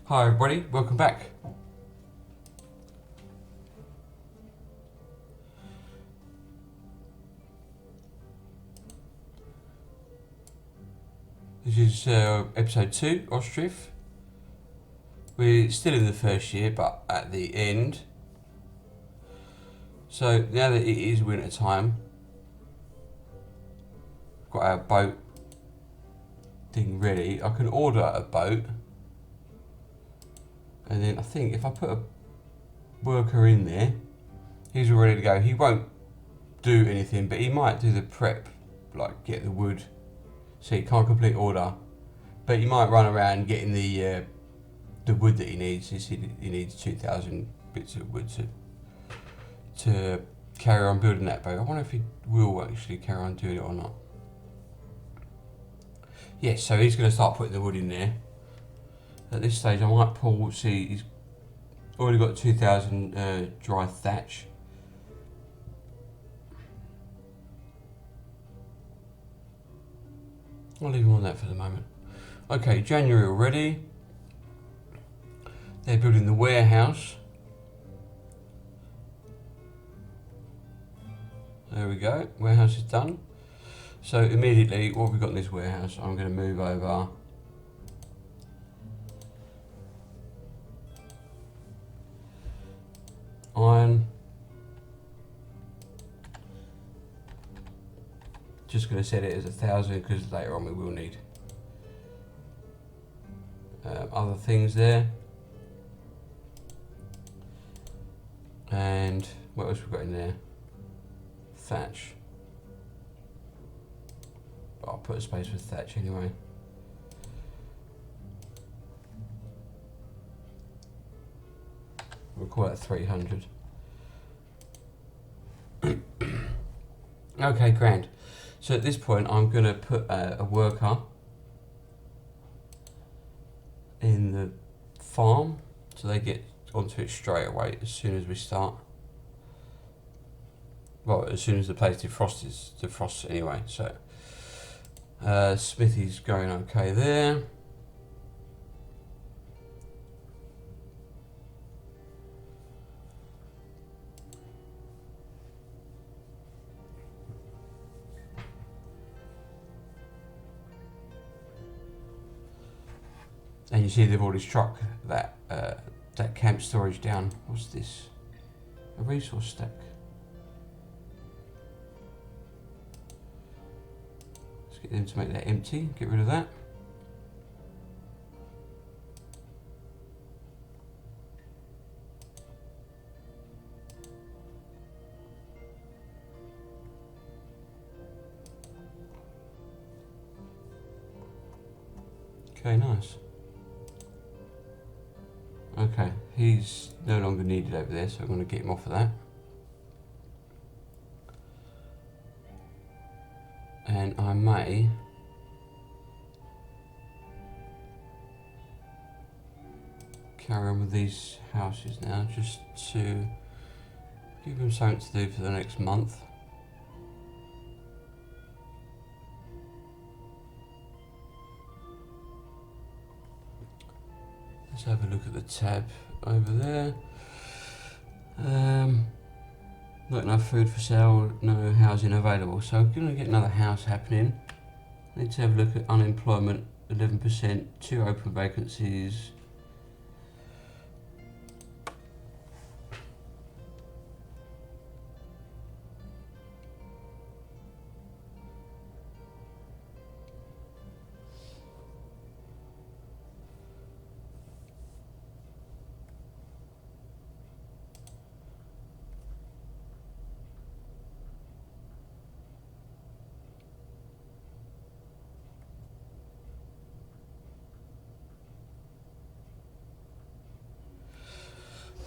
Hi everybody, welcome back. This is episode 2, Ostriv. We're still in the first year, but at the end. So now that it is winter time, got our boat thing ready. I can order a boat, and then I think if I put a worker in there, he's all ready to go. He won't do anything, but he might do the prep, like get the wood. So he can't complete order, but he might run around getting the wood that he needs. He needs 2,000 bits of wood to carry on building that boat. I wonder if he will actually carry on doing it or not. Yes, so he's going to start putting the wood in there. At this stage I might pull, see he's already got 2,000 dry thatch. I'll leave him on that for the moment. Okay, January already. They're building the warehouse. There we go, warehouse is done. So immediately, what have we got in this warehouse? I'm going to move over iron. Just going to set it as 1,000 because later on we will need other things there. And what else we got in there? Thatch. But I'll put a space for thatch anyway. We'll call that 300. Okay, grand. So at this point I'm going to put a worker in the farm so they get onto it straight away as soon as we start. Well, as soon as the place defrosts anyway. So Smithy's going okay there. And you see they've already struck that camp storage down. What's this? A resource stack. Let's get them to make that empty. Get rid of that. Okay, nice. Okay, he's no longer needed over there, so I'm going to get him off of that. And I may carry on with these houses now, just to give them something to do for the next month. Let's have a look at the tab over there. Not enough food for sale, no housing available. So I'm going to get another house happening. Need to have a look at unemployment, 11%, 2 open vacancies.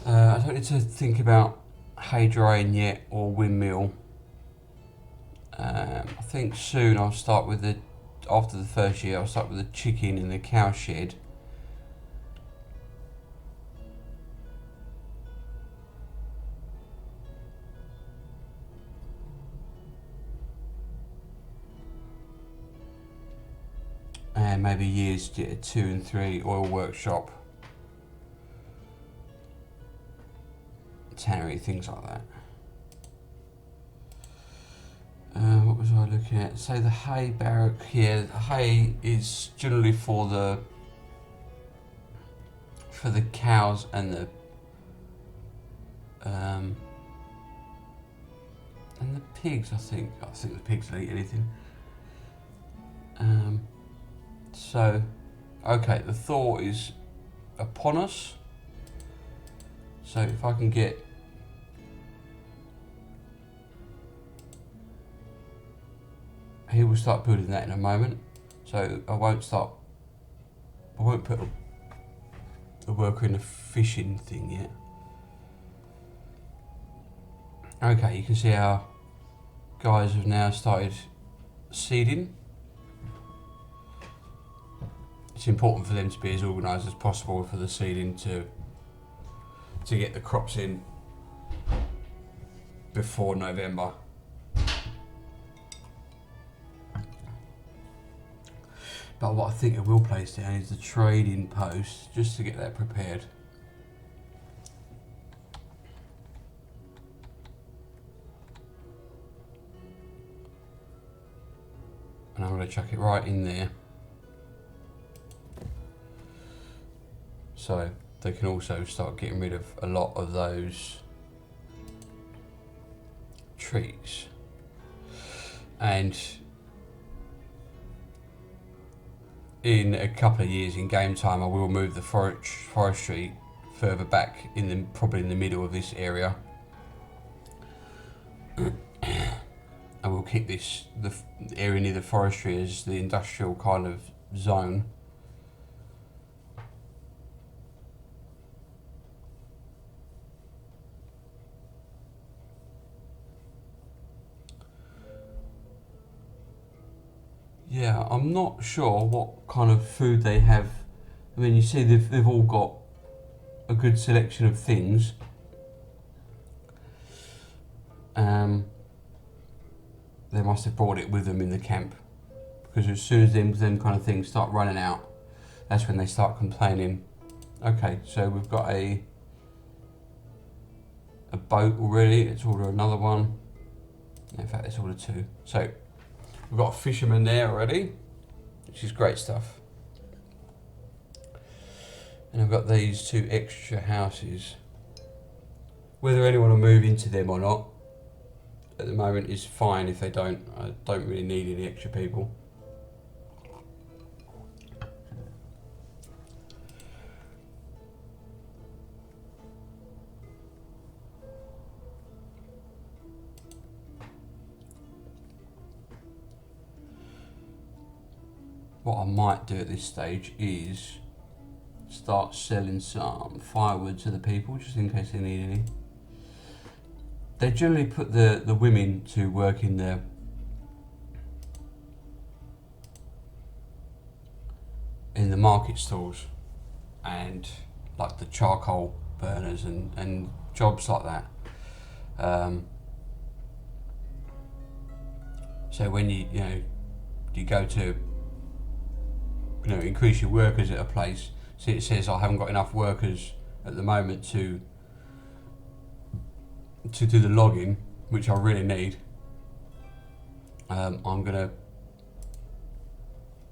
I don't need to think about hay drying yet or windmill. I think soon I'll start with after the first year I'll start with the chicken in the cow shed. And maybe years 2 and 3 oil workshop. tannery, things like that. What was I looking at? So the hay barrack here, the hay is generally for the cows and the pigs. I think the pigs will eat anything. So, okay, the thaw is upon us. So if I can get he will start building that in a moment. So I won't put a worker in the fishing thing yet. Okay, you can see our guys have now started seeding. It's important for them to be as organised as possible for the seeding to get the crops in before November. But what I think I will place down is the trading post, just to get that prepared. And I'm going to chuck it right in there. So they can also start getting rid of a lot of those trees. And in a couple of years, in game time, I will move the forestry further back probably in the middle of this area, and we'll keep the area near the forestry as the industrial kind of zone. Yeah, I'm not sure what kind of food they have. I mean, you see they've all got a good selection of things. They must have brought it with them in the camp, because as soon as them kind of things start running out, that's when they start complaining. Okay, so we've got a boat already. Let's order another one. In fact, let's order two. So we've got a fisherman there already, which is great stuff. And I've got these two extra houses. Whether anyone will move into them or not, at the moment is fine if they don't. I don't really need any extra people. What I might do at this stage is start selling some firewood to the people, just in case they need any. They generally put the women to work in the market stalls and like the charcoal burners and jobs like that. So when you go to increase your workers at a place, see it says I haven't got enough workers at the moment to do the logging, which I really need. I'm gonna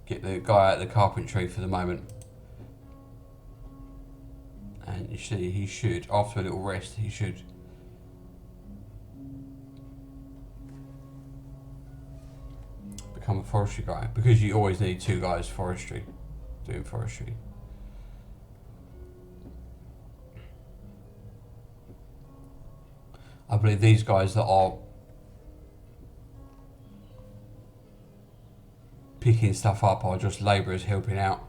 get the guy out of the carpentry for the moment, and you see he should, after a little rest, he should become a forestry guy, because you always need two guys doing forestry. I believe these guys that are picking stuff up are just labourers helping out.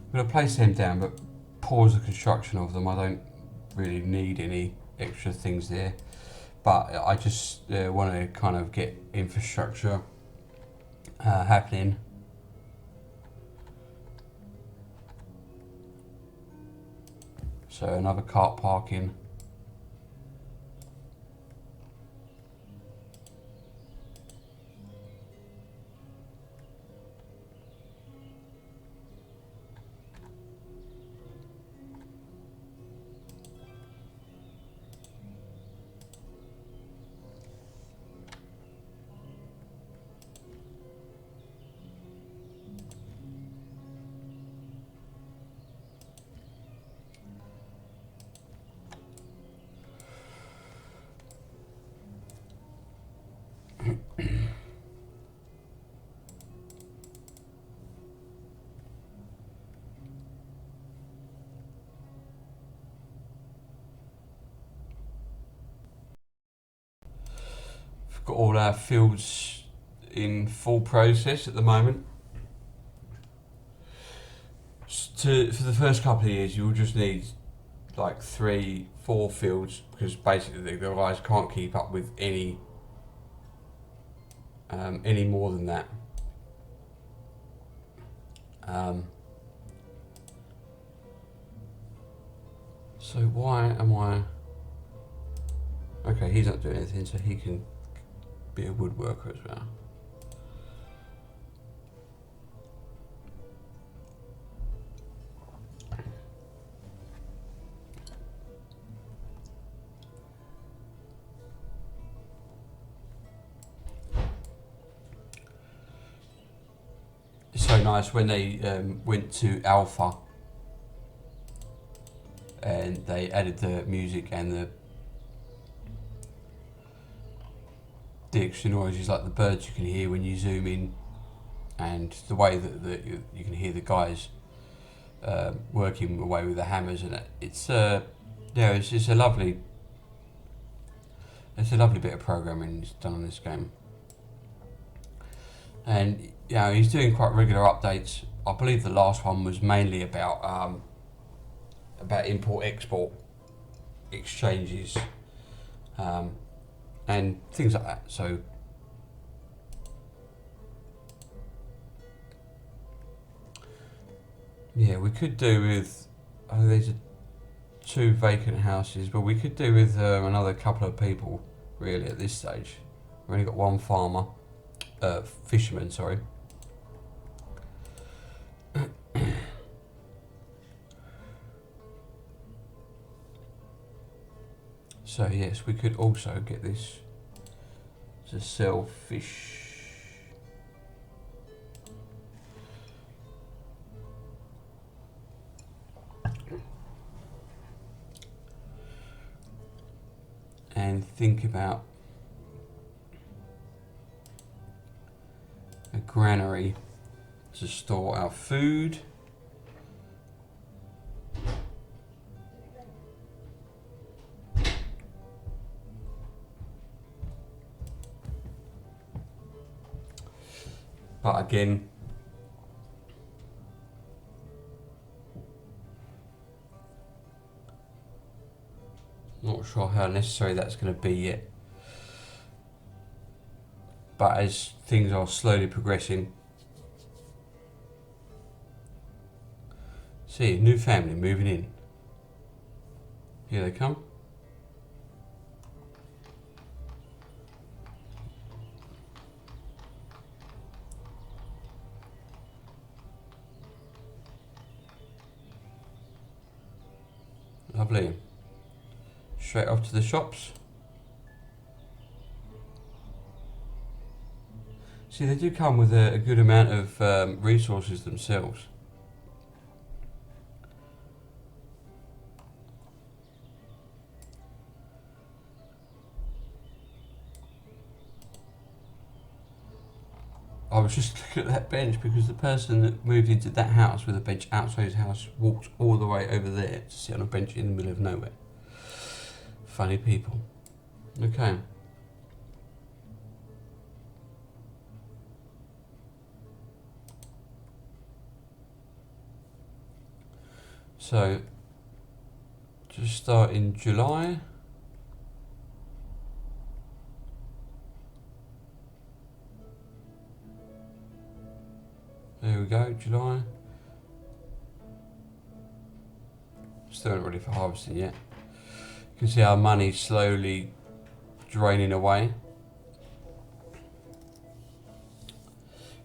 I'm going to place them down, but pause the construction of them. I don't really need any extra things there, but I just want to kind of get infrastructure happening. So another cart parking. We've got all our fields in full process at the moment. For the first couple of years, you'll just need like 3-4 fields, because basically the guys can't keep up with any more than that. So why am I... Okay, he's not doing anything, so he can be a woodworker as well. It's so nice when they went to Alpha and they added the music and the extra noises, like the birds you can hear when you zoom in, and the way that you can hear the guys working away with the hammers, and it's yeah, it's a lovely bit of programming he's done on this game. And you know, he's doing quite regular updates. I believe the last one was mainly about import-export exchanges and things like that. So yeah, we could do with, these are 2 vacant houses, but we could do with another couple of people really at this stage. We've only got 1 farmer, fisherman, sorry. So yes, we could also get this to sell fish. And think about a granary to store our food. But again, not sure how necessary that's going to be yet. But as things are slowly progressing, see, new family moving in. Here they come. Lovely. Straight off to the shops. See, they do come with a good amount of resources themselves. I was just looking at that bench because the person that moved into that house with a bench outside his house walked all the way over there to sit on a bench in the middle of nowhere. Funny people. Okay. So, just start in July. There we go, July. still not ready for harvesting yet. You can see our money slowly draining away.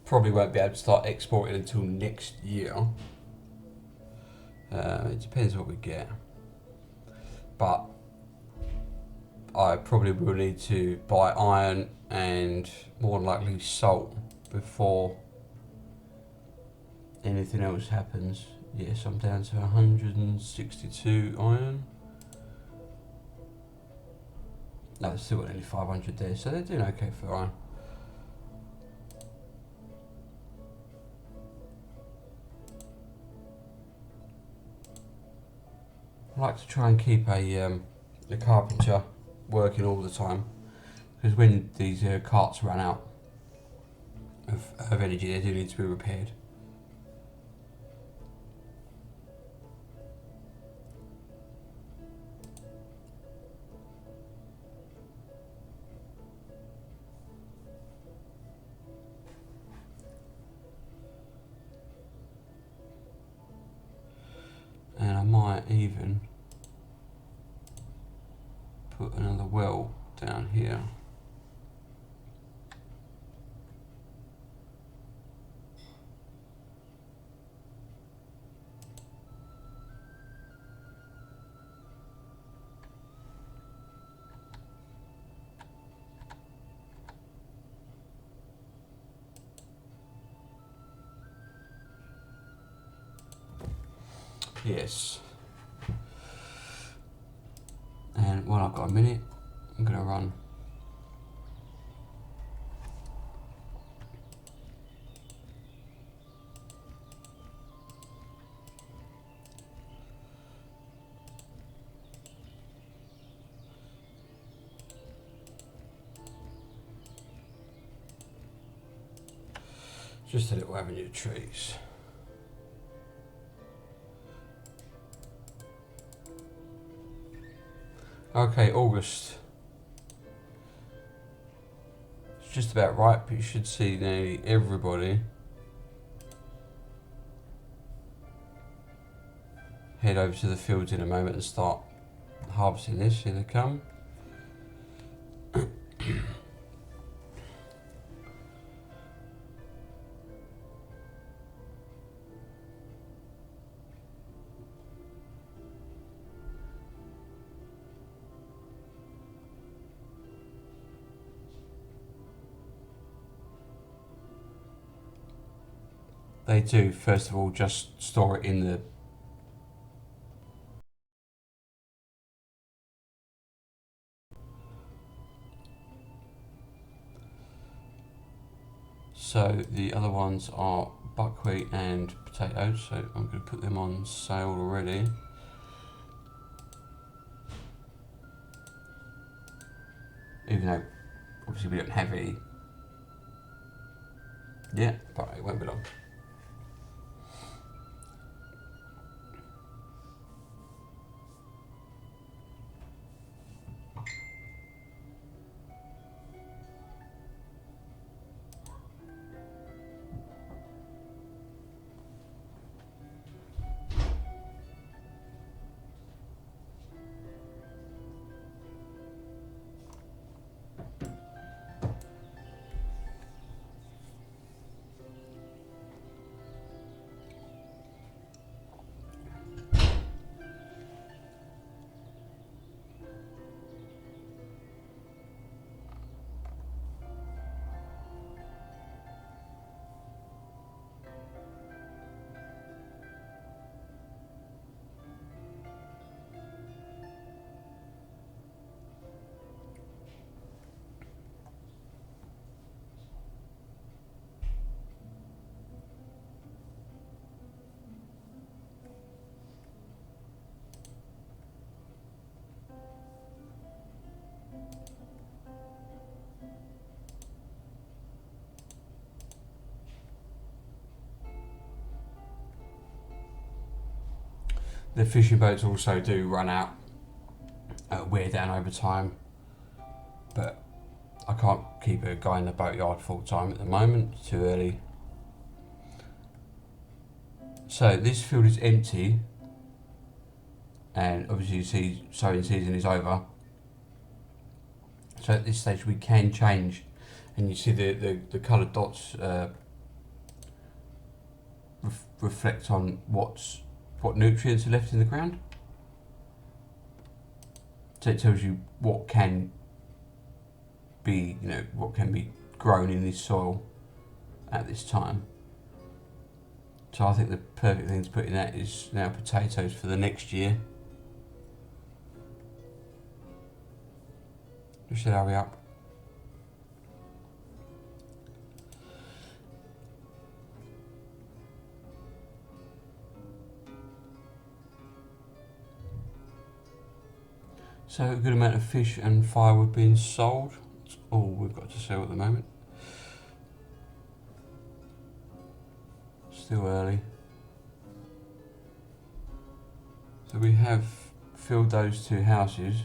Probably won't be able to start exporting until next year. It depends what we get. But I probably will need to buy iron and more than likely salt before anything else happens. Yes, I'm down to 162 iron. No, still got only 500 there, so they're doing okay for iron. I like to try and keep a carpenter working all the time, because when these carts run out of energy, they do need to be repaired. And I might even put another well down here. Yes. And while I've got a minute, I'm going to run just a little avenue of trees. Okay, August. It's just about right, but you should see nearly everybody head over to the fields in a moment and start harvesting this. Here they come. They do, first of all, just store it in the so the other ones are buckwheat and potatoes, so I'm going to put them on sale already. Even though obviously we don't have any yet, but it won't be long. The fishing boats also do run out, wear down over time, but I can't keep a guy in the boatyard full time at the moment, it's too early. So this field is empty, and obviously you see sowing season is over. So at this stage we can change, and you see the coloured dots reflect on what nutrients are left in the ground. So it tells you what can be, what can be grown in this soil at this time. So I think the perfect thing to put in that is now potatoes for the next year. We should hurry up. So a good amount of fish and firewood being sold. That's all we've got to sell at the moment. Still early. So we have filled those 2 houses.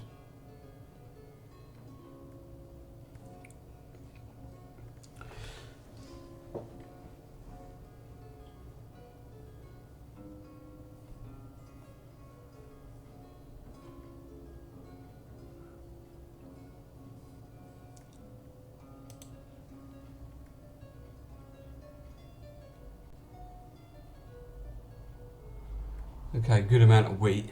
Okay, good amount of wheat.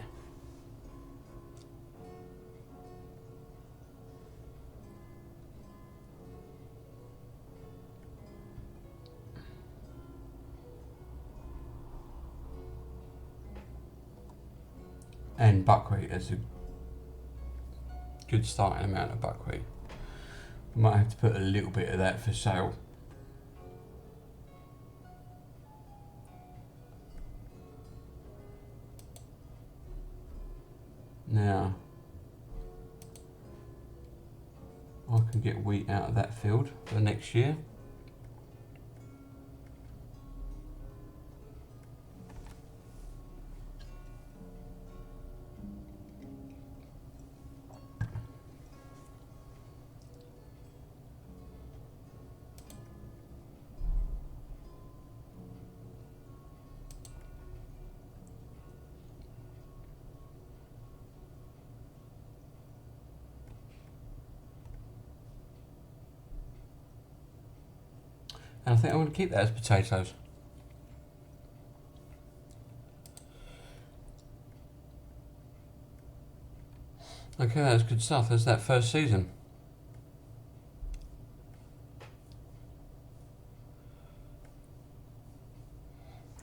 And buckwheat as a good starting amount of buckwheat. We might have to put a little bit of that for sale. Now, I can get wheat out of that field for next year. And I think I'm going to keep that as potatoes. Okay, that's good stuff. That's that first season.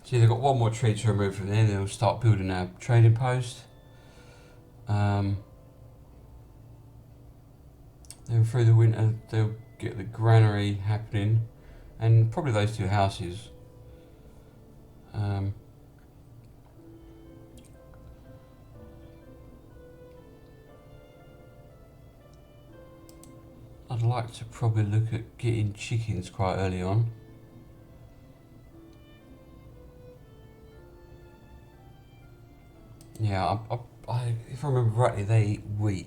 See, they've got one more tree to remove from there, and they'll start building our trading post. Then through the winter, they'll get the granary happening, and probably those 2 houses. I'd like to probably look at getting chickens quite early on. Yeah, if I remember rightly, they eat wheat.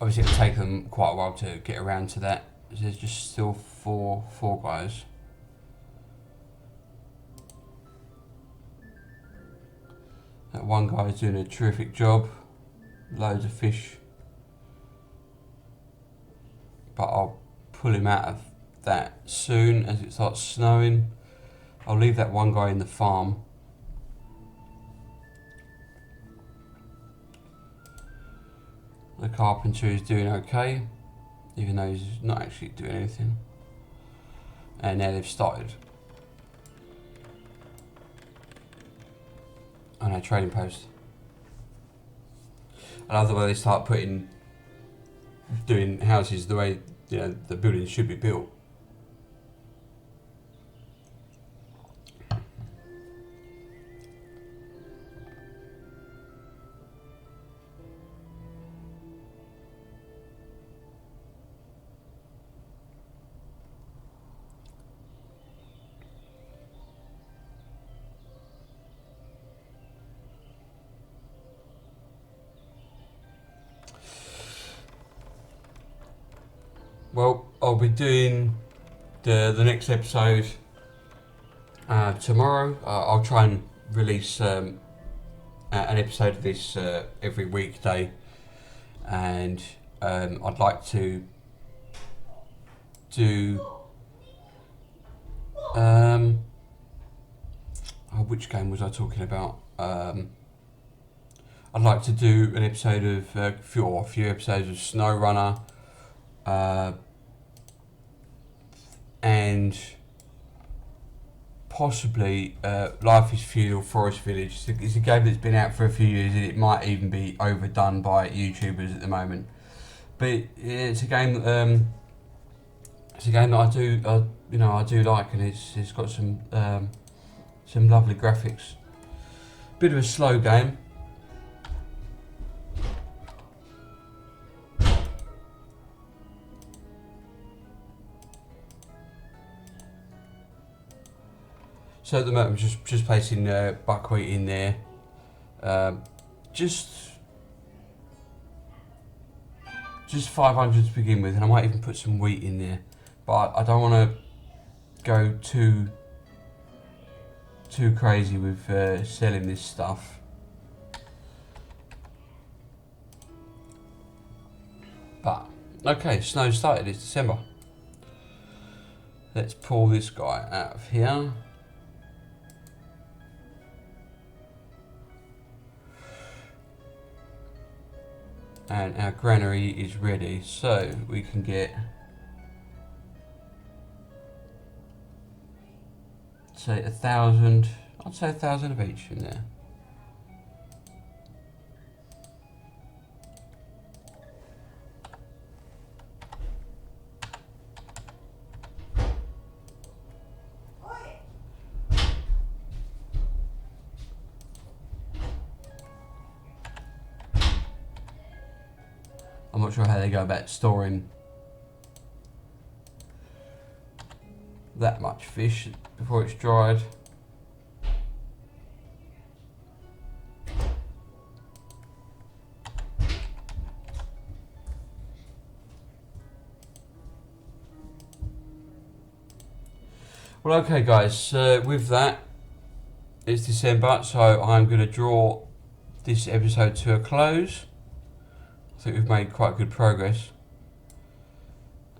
Obviously, it'll take them quite a while to get around to that. There's just still four guys. That one guy's doing a terrific job. Loads of fish. But I'll pull him out of that soon as it starts snowing. I'll leave that one guy in the farm. The carpenter is doing okay, even though he's not actually doing anything. And now they've started on our trading post. I love the way they start doing houses the way the buildings should be built. well, I'll be doing the next episode tomorrow. I'll try and release an episode of this every weekday, and I'd like to do which game was I talking about? I'd like to do an episode of a few episodes of SnowRunner, and possibly Life is Feudal Forest Village. It's a game that's been out for a few years, and it might even be overdone by YouTubers at the moment. But it's a game. It's a game that I do like, and it's got some lovely graphics. Bit of a slow game. So at the moment, I'm just placing buckwheat in there. Just 500 to begin with, and I might even put some wheat in there. But I don't want to go too crazy with selling this stuff. But okay, snow started. It's December. Let's pull this guy out of here. And our granary is ready, so we can get, say, 1,000. I'd say 1,000 of each in there. I'm not sure how they go about storing that much fish before it's dried. Well, okay guys, with that, it's December, so I'm going to draw this episode to a close. I think we've made quite good progress,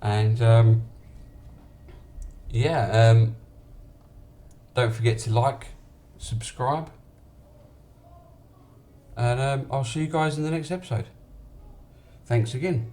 and don't forget to like, subscribe, and I'll see you guys in the next episode. Thanks again.